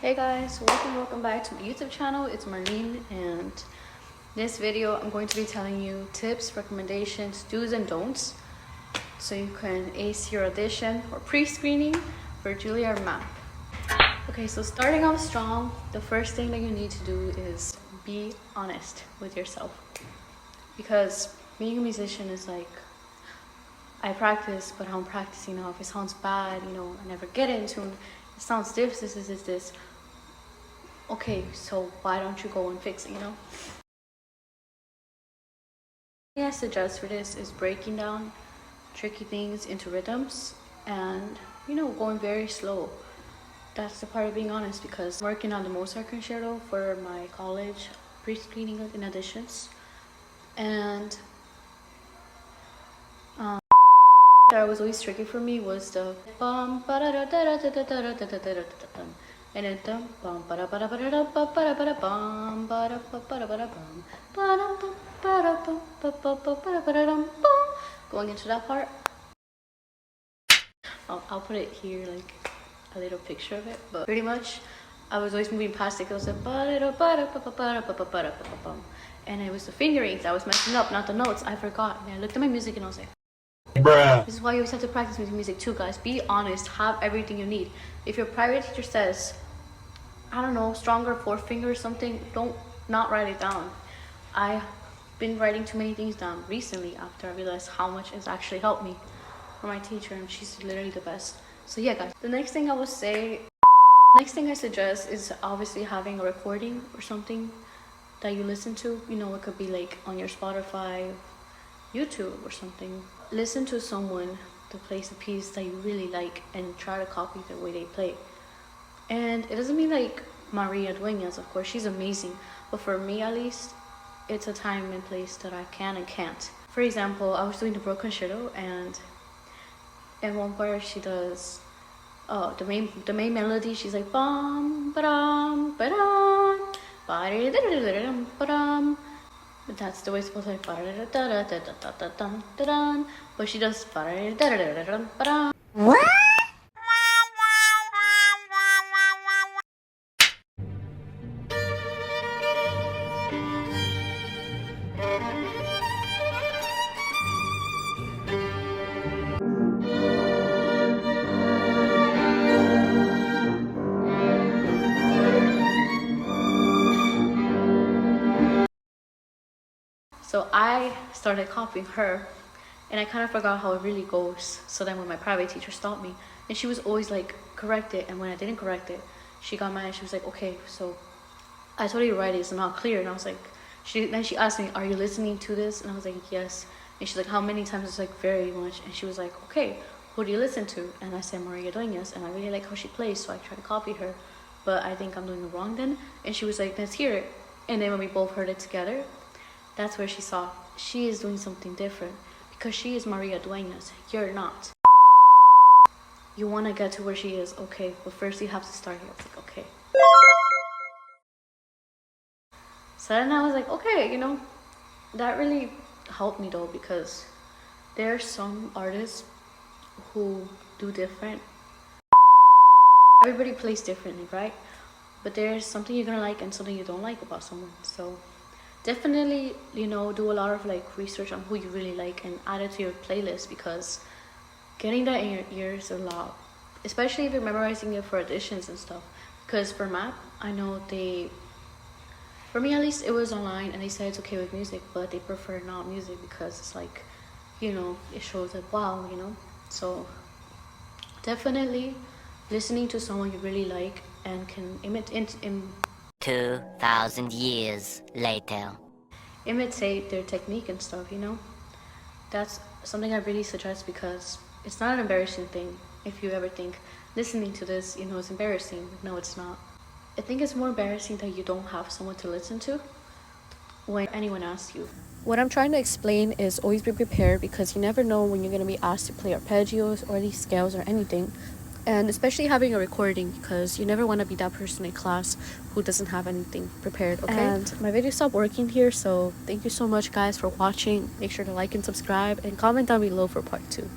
Hey guys, welcome back to my YouTube channel. It's Marlene, and this video I'm going to be telling you tips, recommendations, do's and don'ts so you can ace your audition or pre-screening for Juilliard MAP. Okay, so starting off strong, the first thing that you need to do is be honest with yourself, because being a musician is like, I practice, but how I'm practicing now, if it sounds bad, I never get into it. It sounds this. Okay, so why don't you go and fix it, What I suggest for this is breaking down tricky things into rhythms and, going very slow. That's the part of being honest, because I'm working on the Mozart concerto for my college pre-screening in auditions. And that was always tricky for me was the bum and then bum going into that part. I'll put it here, like a little picture of it, but pretty much I was always moving past it. It was like, and it was the fingerings I was messing up, not the notes. I forgot, and I looked at my music and I was like, bruh. This is why you always have to practice with music too, guys. Be honest, have everything you need. If your private teacher says, I don't know, stronger fourth finger or something, don't not write it down. I've been writing too many things down recently after I realized how much it's actually helped me from my teacher, and she's literally the best. So yeah, guys, the next thing I suggest is obviously having a recording or something that you listen to. It could be like on your Spotify, YouTube or something. Listen to someone that plays a piece that you really like and try to copy the way they play. And it doesn't mean like Maria Dueñas, of course, she's amazing, but for me at least, it's a time and place that I can and can't. For example, I was doing the Baroque concerto, and in one part she does the main melody. She's like bum ba-dum ba-dum ba-dum ba-dum. But that's the way it's supposed to be. But she does what? So I started copying her, and I kind of forgot how it really goes. So then when my private teacher stopped me, and she was always like, correct it, and when I didn't correct it, she got mad. She was like, okay, so I told you to write it, it's not clear. And I was like, then she asked me, are you listening to this? And I was like, yes. And she's like, how many times? It's like, very much. And she was like, okay, who do you listen to? And I said, Maria Dueñas, and I really like how she plays, so I tried to copy her, but I think I'm doing it wrong then. And she was like, let's hear it. And then when we both heard it together, that's where she saw she is doing something different, because she is Maria Dueñas. You're not. You want to get to where she is, okay, but first you have to start here. I was like, okay. So then I was like, okay, that really helped me though, because there are some artists who do different. Everybody plays differently, right? But there's something you're gonna like and something you don't like about someone. So definitely, do a lot of like research on who you really like and add it to your playlist, because getting that in your ears a lot, especially if you're memorizing it for auditions and stuff. Because for MAP, I know for me at least, it was online and they said it's okay with music, but they prefer not music because it's like, it shows like, wow, So definitely listening to someone you really like and can 2,000 years later. Imitate their technique and stuff, That's something I really suggest, because it's not an embarrassing thing. If you ever think listening to this, it's embarrassing. No, it's not. I think it's more embarrassing that you don't have someone to listen to when anyone asks you. What I'm trying to explain is always be prepared, because you never know when you're going to be asked to play arpeggios or these scales or anything. And especially having a recording, because you never want to be that person in class who doesn't have anything prepared, okay? And my video stopped working here, so thank you so much, guys, for watching. Make sure to like and subscribe and comment down below for part 2.